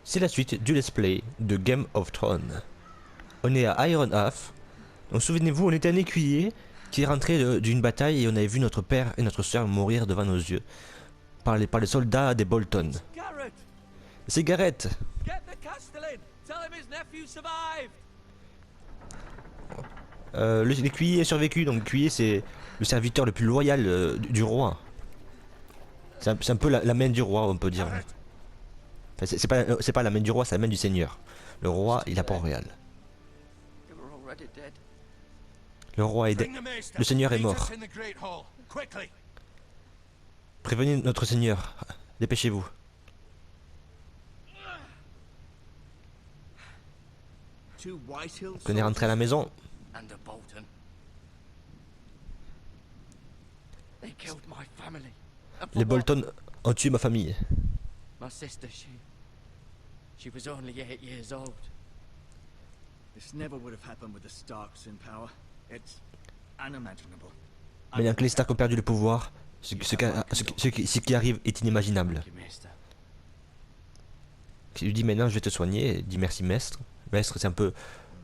C'est la suite du let's play de Game of Thrones. On est à Ironhalf. Donc souvenez-vous, on était un écuyer qui est rentré d'une bataille et on avait vu notre père et notre soeur mourir devant nos yeux par les soldats des Bolton. C'est Gareth. L'écuyer a survécu, donc l'écuyer c'est le serviteur le plus loyal du roi. C'est un peu la main du roi, on peut dire. Enfin, c'est pas la main du roi, c'est la main du seigneur. Le roi, il a Port-Royal. Le roi est le seigneur est mort. Prévenez notre seigneur. Dépêchez-vous. On est rentré à la maison. Les Bolton ont tué ma famille. She was only 8 years old. This never would have happened with the Starks in power. It's unimaginable. Maintenant que les Stark ont perdu le pouvoir, ce qui arrive est inimaginable. Il lui dit maintenant je vais te soigner, il dit merci maître. Maître c'est un peu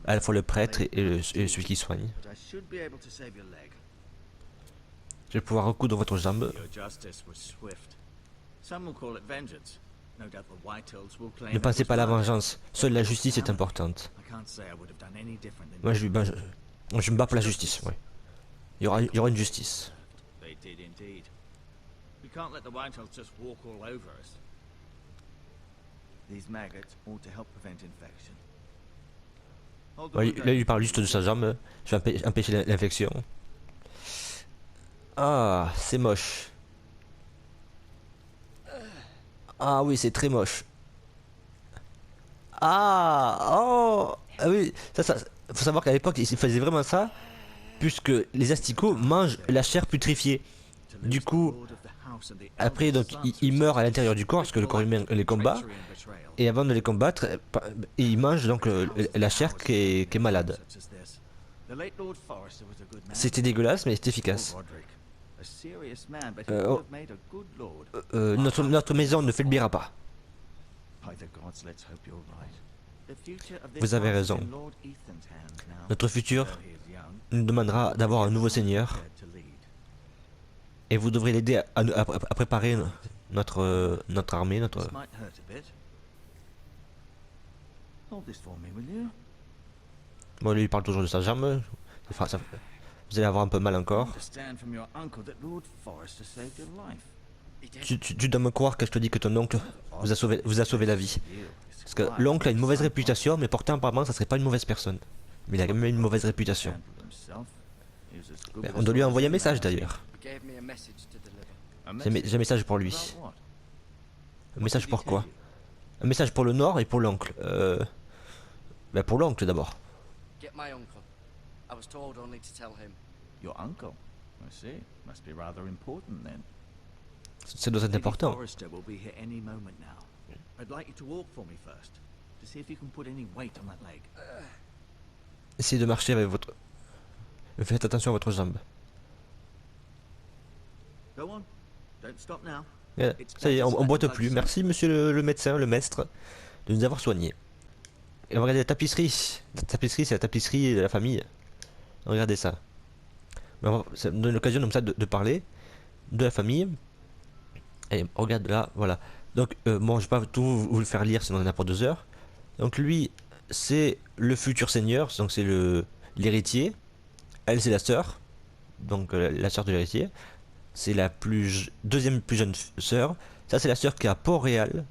à la fois le prêtre et celui qui soigne. Je vais pouvoir recoudre votre jambe. Ne pensez pas à la vengeance, seule la justice est importante. Moi je me bats pour la justice, oui. Il y aura une justice. Ouais, là il lui parle juste de sa jambe, je vais empêcher l'infection. Ah, c'est moche. Ah oui, c'est très moche. Ah, oh, ah oui, ça, faut savoir qu'à l'époque, ils faisaient vraiment ça, puisque les asticots mangent la chair putréfiée. Du coup, après, donc, ils meurent à l'intérieur du corps, parce que le corps humain les combat, et avant de les combattre, ils mangent donc la chair qui est malade. C'était dégueulasse, mais c'était efficace. Notre maison ne faiblira pas. Vous avez raison. Notre futur nous demandera d'avoir un nouveau seigneur. Et vous devrez l'aider à préparer notre armée, Bon, lui il parle toujours de sa jambe. Vous allez avoir un peu mal encore. Tu dois me croire que je te dis que ton oncle vous a sauvé la vie. Parce que l'oncle a une mauvaise réputation, mais pourtant apparemment ça serait pas une mauvaise personne. Mais il a quand même une mauvaise réputation. On doit lui envoyer un message d'ailleurs. J'ai un message pour lui. Un message pour quoi? Un message pour le Nord et pour l'oncle. Ben pour l'oncle d'abord. Ça doit être important. Essayez de marcher avec votre... Faites attention à votre jambe. Ça y est, on boite plus. Merci monsieur le médecin, le maître, de nous avoir soignés. Et regardez la tapisserie. La tapisserie, c'est la tapisserie de la famille. Regardez ça. Ça me donne l'occasion comme ça de parler de la famille. Et regarde là, voilà. Donc, bon, je vais pas tout vous le faire lire, sinon on en a pour 2 heures. Donc lui, c'est le futur seigneur, donc c'est l'héritier. Elle, c'est la sœur, donc la sœur de l'héritier. C'est la deuxième plus jeune sœur. Ça, c'est la sœur qui est à Port-Royal.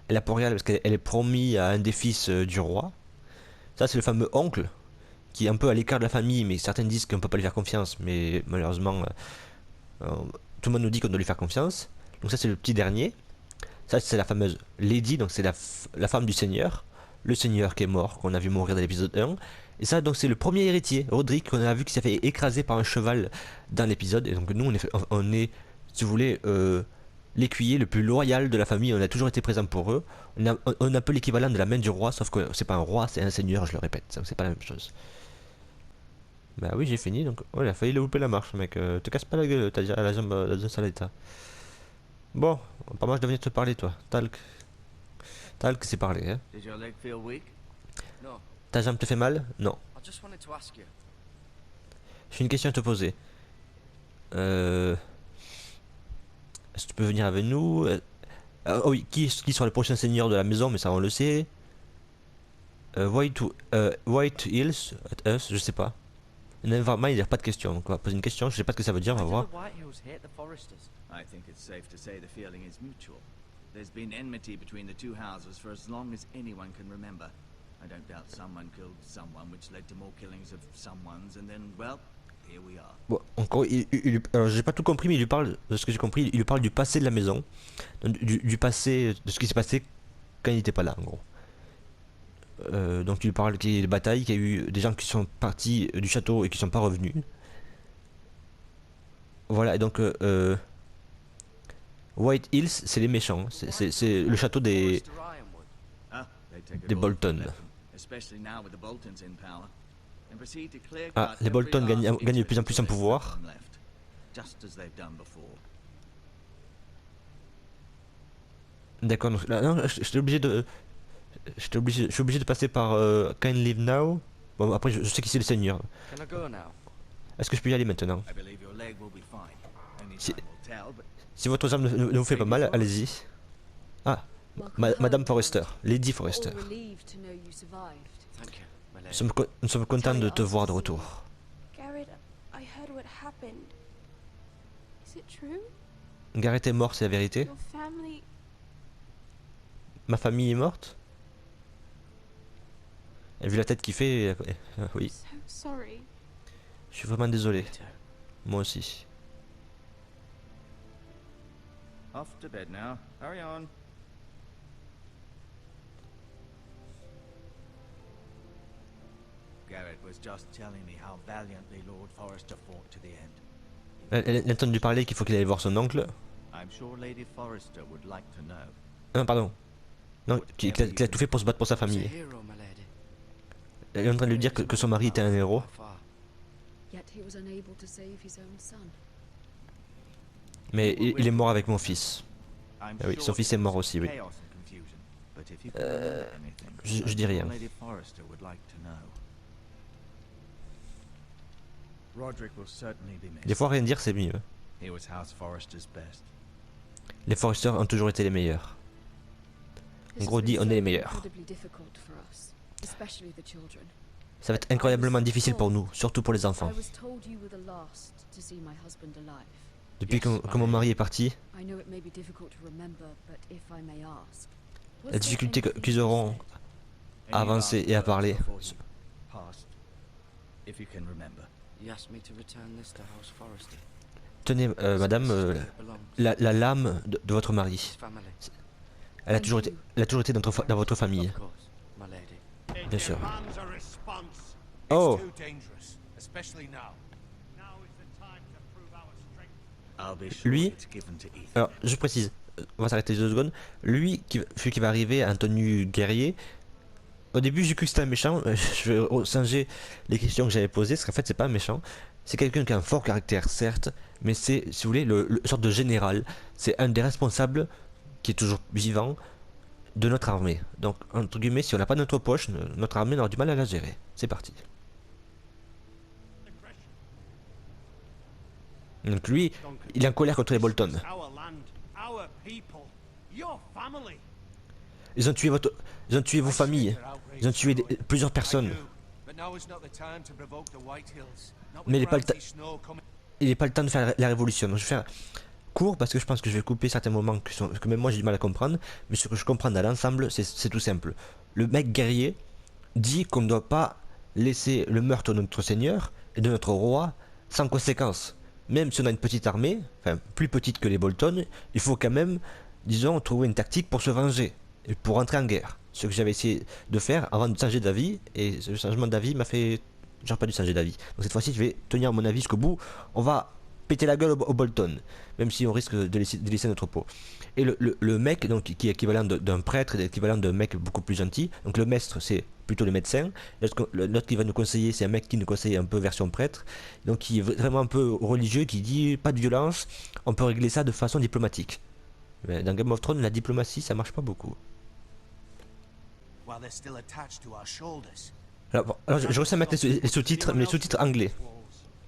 Elle est à Port-Royal parce qu'elle est promise à un des fils du roi. Ça, c'est le fameux oncle, qui est un peu à l'écart de la famille, mais certains disent qu'on peut pas lui faire confiance, mais malheureusement, tout le monde nous dit qu'on doit lui faire confiance. Donc ça, c'est le petit dernier. Ça, c'est la fameuse Lady, donc c'est la femme du seigneur. Le seigneur qui est mort, qu'on a vu mourir dans l'épisode 1. Et ça, donc c'est le premier héritier, Roderick, qu'on a vu qui s'est fait écraser par un cheval dans l'épisode. Et donc nous, on est si vous voulez, l'écuyer le plus loyal de la famille. On a toujours été présent pour eux. On a un peu l'équivalent de la main du roi, sauf que c'est pas un roi, c'est un seigneur, je le répète. C'est pas la même chose. Bah oui, j'ai fini, donc... Oh, il a failli louper la marche, mec. Te casse pas la gueule, t'as déjà la jambe dans un sale état. Bon, pas moi je devais te parler, toi. T'as Talc, c'est parler. Hein. Did your leg feel weak? No, Ta jambe te fait mal? Non. I just wanted to ask you. J'ai une question à te poser. Est-ce que tu peux venir avec nous? Oh oui, qui sont les prochains seigneurs de la maison, mais ça on le sait. White Hills, Us, je sais pas. Nevermind, il n'y a pas de question. Donc on va poser une question, je sais pas ce que ça veut dire, on va Why do voir. the Whitehills hate the Foresters? I think it's safe to say the feeling is mutual. There's been enmity between the two houses for as long as anyone can remember. I don't doubt someone killed someone, which led to more killings of someone's, and then, well, here we are. Bon, encore, alors j'ai pas tout compris, mais il lui parle, de ce que j'ai compris, il lui parle du passé de la maison. Donc, du passé, de ce qui s'est passé quand il n'était pas là, en gros. Donc il lui parle qu'il y a eu des batailles, qu'il y a eu des gens qui sont partis du château et qui sont pas revenus. Voilà, et donc White Hills, c'est les méchants. C'est le château des Forester Ironwood. Ah, they take it Des all Bolton. from them, especially now with the Boltons in power. And proceed to clear Ah, cut les every Bolton last gagnent de plus en plus en inch of pouvoir. them left, just as they've done before. D'accord, donc là, non, j'étais obligé de. Je suis obligé de passer par Can Live Now. Bon, après, je sais qui c'est le seigneur. Can I go now? Est-ce que je peux y aller maintenant? I believe your leg will be fine. Only Si- time will tell, but Si votre jambe ne vous fait pas mal, allez-y. Ah, Madame Forrester, Lady Forrester. All relieved to know you survived. Thank you, my lady. Nous sommes contents de te voir de retour. Garrett, I heard what happened. Is it true? Garrett est mort, c'est la vérité. Your family. Ma famille est morte. Et vu la tête qu'il fait, oui, So sorry. je suis vraiment désolé. Me too. Moi aussi. off to bed now. Hurry on. Garrett was just telling me how valiantly Lord Forrester fought to the end. Elle a entendu parler qu'il faut qu'il aille voir son oncle. I'm sure Lady Forrester would like to know. Ah, pardon. Non, qu'il a tout fait pour se battre pour sa He's a famille. hero, my lady. Elle est en train de lui dire que son mari était un héros. Far. Yet he was unable to save his own son. Mais il est mort avec mon fils. I'm Ah oui, sure son fils it est mort was aussi, oui. chaos and confusion, but if you could remember anything, je I'm dis sure rien. Lady Forrester would like to know. Roderick will certainly be Des missed. fois, rien dire, c'est mieux. He was House Forrester's best. Les Forrester ont toujours été les meilleurs. En gros, dit, on est les meilleurs. Incredibly difficult for us, especially the children. Ça va être incroyablement difficile pour nous, surtout pour les enfants. I was told you were the last to see my husband alive. Depuis que mon mari est parti, I know it may be difficult to remember, but if I may ask, was la there difficulté anything qu'ils you auront said? à avancer et à parler. Past, if you can remember. He asked me to return this to House Forrester. Tenez, madame, It belongs la lame de votre to mari. his family. Elle a toujours été dans votre famille. Of course, my lady. Bien sûr. Demands a response. Oh, Too dangerous, especially now. Now is the time to prove our strength. I'll be sure Lui- it's given to Ethan. alors je précise, on va s'arrêter 2 secondes. Lui, celui qui va arriver en tenue guerrier, au début j'ai cru que c'était un méchant. Je vais changer les questions que j'avais posées, parce qu'en fait c'est pas un méchant. C'est quelqu'un qui a un fort caractère, certes, mais c'est, si vous voulez, le sorte de général. C'est un des responsables qui est toujours vivant de notre armée. Donc, entre guillemets, si on n'a pas notre poche, notre armée aura du mal à la gérer. C'est parti. Donc lui, il est en colère contre les Bolton. Our land, our people, your family. Ils ont tué vos familles. Ils ont tué plusieurs personnes. But now is not the time to provoke the Whitehills. Not Mais il with est pas le Ramsay Snow coming. Il n'est pas le temps de faire la révolution. Donc je vais faire court parce que je pense que je vais couper certains moments que même moi j'ai du mal à comprendre. Mais ce que je comprends dans l'ensemble, c'est tout simple. Le mec guerrier dit qu'on ne doit pas laisser le meurtre de notre seigneur et de notre roi sans conséquence. Même si on a une petite armée, enfin plus petite que les Bolton, il faut quand même, disons, trouver une tactique pour se venger et pour entrer en guerre. Ce que j'avais essayé de faire avant de changer d'avis, et ce changement d'avis m'a fait... J'aurais pas dû changer d'avis. Donc cette fois-ci, je vais tenir mon avis jusqu'au bout. On va péter la gueule aux Bolton, même si on risque de laisser notre peau. Et le mec, donc, qui est équivalent d'un prêtre, équivalent d'un mec beaucoup plus gentil. Donc le maître, c'est plutôt le médecin. L'autre qui va nous conseiller, c'est un mec qui nous conseille un peu version prêtre. Donc qui est vraiment un peu religieux, qui dit pas de violence, on peut régler ça de façon diplomatique. Mais dans Game of Thrones, la diplomatie, ça marche pas beaucoup. while they're still attached to our shoulders. Alors j'ai réussi à mettre les sous-titres, mais les sous-titres anglais.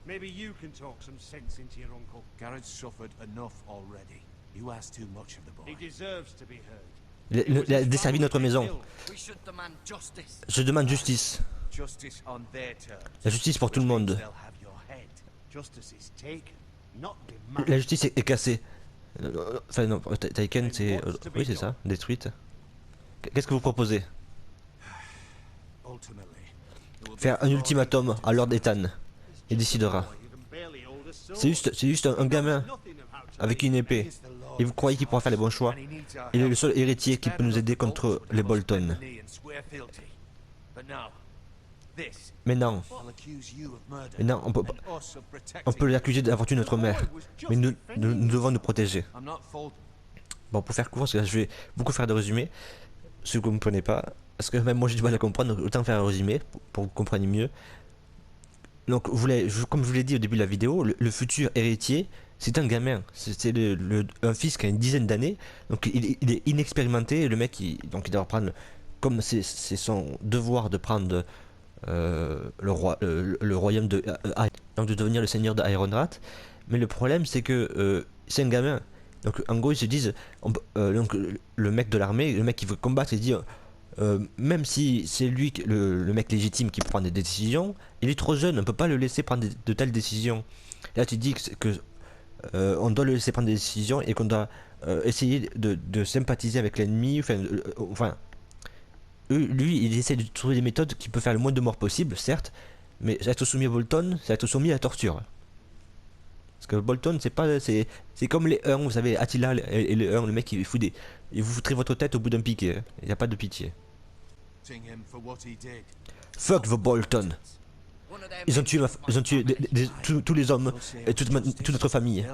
Maybe you can talk some sense into your uncle. Garrett's suffered enough already. You ask too much of the boy. He deserves to be heard. Il a desservi notre maison. We should demand justice. Je demande justice. Justice on their terms. La justice pour tout le monde. They'll have your head. Justice is taken, not demanded. La justice est cassée. Enfin non, Taken c'est... oui c'est ça, détruite. Qu'est-ce que vous proposez? Ultimately, Faire un ultimatum à Lord Ethan. Il décidera. C'est juste un gamin avec une épée. Et vous croyez qu'il pourra faire les bons choix? Il est le seul héritier qui peut nous aider contre les Bolton. Mais non, on peut l'accuser d'avoir tué notre mère. Mais nous devons nous protéger. Bon, pour faire court, parce que là, je vais beaucoup faire de résumés. Si vous ne comprenez pas, parce que même moi j'ai du mal à comprendre, donc autant faire un résumé pour que vous compreniez mieux. Donc, comme je vous l'ai dit au début de la vidéo, le futur héritier, c'est un gamin. C'est un fils qui a une dizaine d'années. Donc, il est inexpérimenté. Le mec, donc, il doit prendre, comme c'est son devoir de prendre le royaume de donc de devenir le seigneur de Ironrat. Mais le problème, c'est que c'est un gamin. Donc, en gros, ils se disent, donc, le mec de l'armée, le mec qui veut combattre, il dit. Même si c'est lui, le mec légitime qui prend des décisions, il est trop jeune, on ne peut pas le laisser prendre de telles décisions. Là tu dis que on doit le laisser prendre des décisions et qu'on doit essayer de sympathiser avec l'ennemi, enfin lui il essaie de trouver des méthodes qui peuvent faire le moins de morts possible, certes, mais être soumis à Bolton, c'est être soumis à la torture. Parce que Bolton c'est comme les Huns, vous savez, Attila et les Huns, le mec il vous foutrez votre tête au bout d'un piquet, il n'y a pas de pitié. Fuck the Bolton. Ils ont tué tous les hommes et toute notre famille.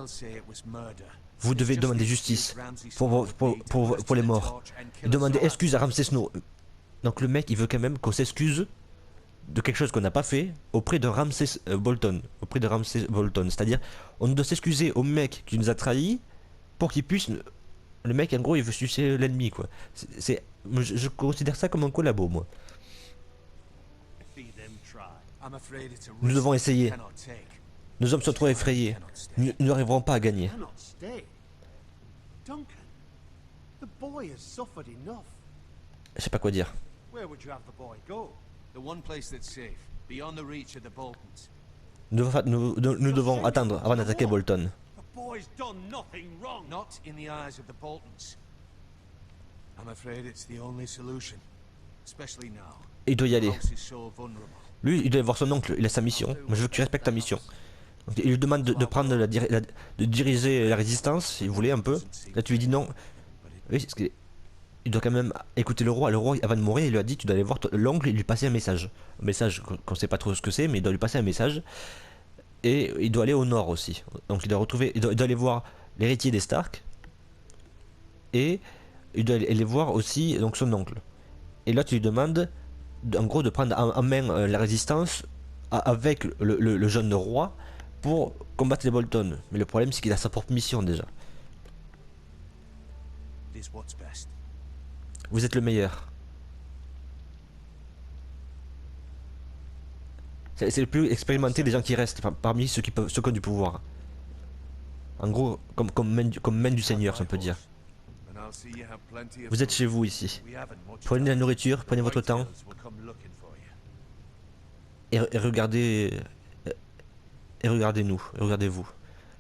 Vous devez demander justice pour les morts. Et demander excuse à Ramsay Snow. Donc le mec il veut quand même qu'on s'excuse de quelque chose qu'on n'a pas fait auprès de Ramsay Bolton. C'est-à-dire on doit s'excuser au mec qui nous a trahis pour qu'il puisse... Le mec en gros il veut sucer l'ennemi quoi. Je considère ça comme un collabo moi. Nous devons essayer. Nos hommes sont trop effrayés. Nous n'arriverons pas à gagner. Je sais pas quoi dire. Nous devons attendre avant d'attaquer Bolton. Il doit y aller. Lui, il doit voir son oncle, il a sa mission. Moi, je veux que tu respectes ta mission. Donc, il lui demande de diriger la résistance, s'il voulait un peu. Là, tu lui dis non. Oui, parce que il doit quand même écouter le roi. Le roi, avant de mourir, il lui a dit tu dois aller voir l'oncle et lui passer un message. Un message qu'on sait pas trop ce que c'est, mais il doit lui passer un message. Et il doit aller au nord aussi. Donc, il doit aller voir l'héritier des Stark. Et il doit aller voir aussi donc, son oncle. Et là, tu lui demandes en gros de prendre en main la résistance avec le jeune roi pour combattre les Bolton. Mais le problème c'est qu'il a sa propre mission déjà. Vous êtes le meilleur. C'est le plus expérimenté des gens qui restent parmi ceux qui ont du pouvoir. En gros, comme main du Seigneur, si on peut dire. Vous êtes chez vous ici. Prenez la nourriture, prenez votre temps. Et regardez. Et regardez-nous. Et regardez-vous.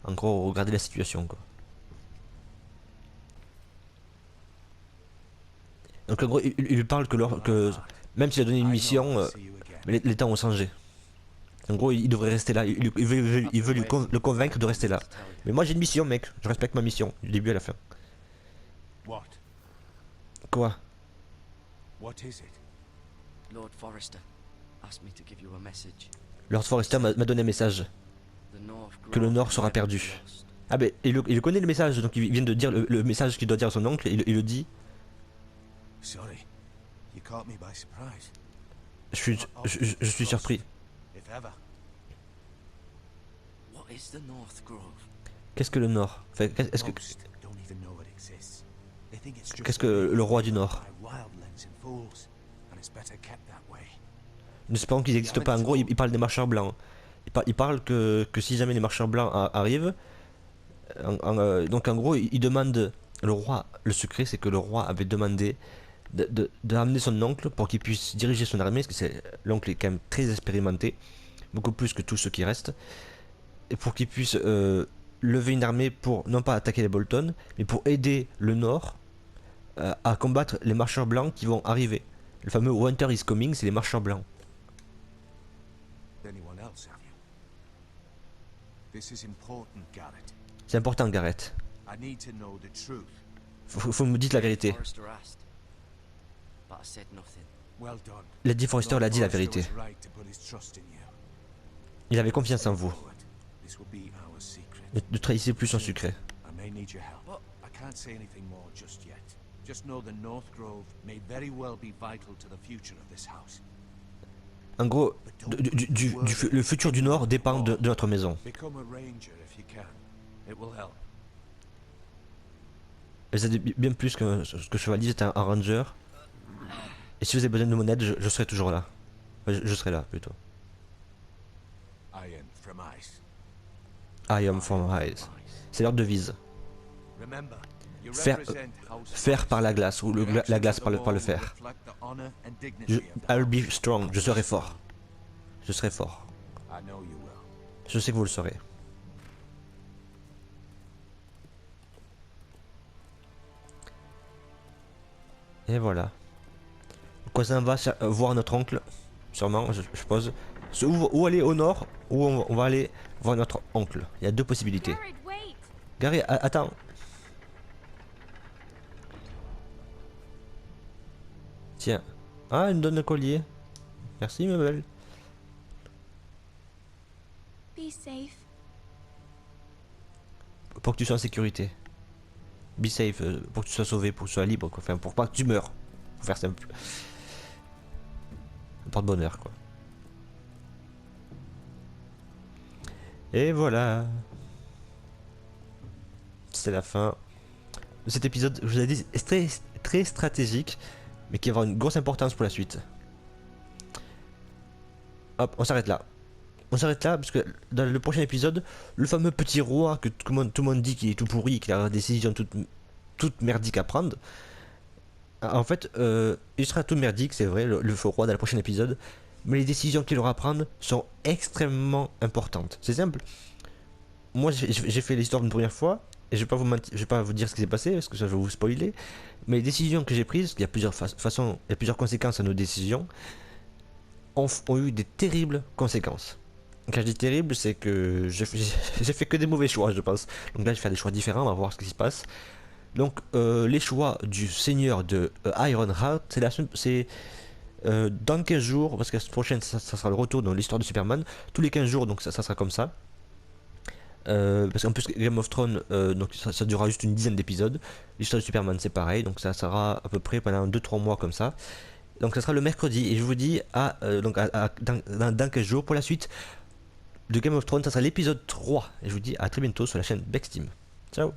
En gros, regardez la situation quoi. Donc en gros, il lui parle que même s'il a donné une mission, les temps ont changé. En gros, il devrait rester là. Il veut le convaincre de rester là. Mais moi j'ai une mission, mec. Je respecte ma mission, du début à la fin. Quoi? Lord Forrester m'a donné un message. Que le Nord sera perdu. Ah ben, il connaît le message, donc il vient de dire le message qu'il doit dire à son oncle, il le dit. Je suis surpris. Qu'est-ce que le Nord? Enfin, qu'est-ce que le roi du Nord? and it's better kept that way. Nous espérons qu'ils n'existent pas. En gros, il parle des marcheurs blancs. Il parle que si jamais les marcheurs blancs arrivent, donc en gros, il demande, le roi, le secret c'est que le roi avait demandé d'amener son oncle pour qu'il puisse diriger son armée, parce que l'oncle est quand même très expérimenté, beaucoup plus que tous ceux qui restent, et pour qu'il puisse lever une armée pour non pas attaquer les Bolton, mais pour aider le nord à combattre les marcheurs blancs qui vont arriver. Le fameux Winter is coming, c'est les marcheurs blancs. Anyone else, have you? This is important, Garrett. C'est important, Garrett. I need to know the truth. Faut me dire la vérité. Forrester asked, but I said nothing. Well done. Lady Forrester l'a dit la vérité. Forrester was right to put his trust in you. Il avait confiance en vous. This will be our secret. Ne trahissez plus son secret. I may need your help. I can't say anything more just yet. Just know the North Grove may very well be vital to the future of this house. En gros, le futur du Nord dépend de notre maison. Become a ranger if you can. It will help. Vous êtes bien plus que chevalier, c'est un ranger. Et si vous avez besoin de mon aide, je serai toujours là. Enfin, je serai là plutôt. Iron from ice. I am from ice. C'est leur devise. Remember, you Fer, represent House fer par la glace, ou la glace par le fer. I'll be strong, je serai fort. Je serai fort. I know you will. Je sais que vous le serez. Et voilà. Quoi ça va voir notre oncle, sûrement, je suppose. Ou aller au nord, ou on va aller voir notre oncle. Il y a deux possibilités. Jared, wait! Gary, attends. Tiens. Ah, elle me donne le collier. Merci, ma belle. Be safe. Pour que tu sois en sécurité. Be safe, pour que tu sois sauvé, pour que tu sois libre, quoi. Enfin, pour pas que tu meurs. Pour faire simple. Porte-bonheur, quoi. Et voilà. C'est la fin de cet épisode, je vous ai dit, très stratégique, mais qui va avoir une grosse importance pour la suite. Hop, on s'arrête là. On s'arrête là, parce que dans le prochain épisode, le fameux petit roi que tout le monde dit qu'il est tout pourri, qu'il a des décisions toutes merdiques à prendre, en fait, il sera tout merdique, c'est vrai, le faux roi dans le prochain épisode, mais les décisions qu'il aura à prendre sont extrêmement importantes. C'est simple. Moi, j'ai fait l'histoire une première fois, et je vais pas vous mentir, je vais pas vous dire ce qui s'est passé, parce que ça je vais vous spoiler, mais les décisions que j'ai prises, il y a plusieurs façons, il y a plusieurs conséquences à nos décisions, ont eu des terribles conséquences. Quand je dis terrible, c'est que j'ai fait que des mauvais choix, je pense. Donc là, je vais faire des choix différents, on va voir ce qui se passe. Donc, les choix du seigneur de Ironheart, c'est dans 15 jours, parce que la semaine prochaine, ça sera le retour dans l'histoire de Superman. Tous les 15 jours, donc ça sera comme ça. Parce qu'en plus, Game of Thrones, donc ça durera juste une dizaine d'épisodes. L'histoire de Superman, c'est pareil, donc ça sera à peu près pendant 2-3 mois comme ça. Donc ça sera le mercredi, et je vous dis dans 15 jours pour la suite de Game of Thrones, ça sera l'épisode 3. Et je vous dis à très bientôt sur la chaîne Bexteam. Ciao.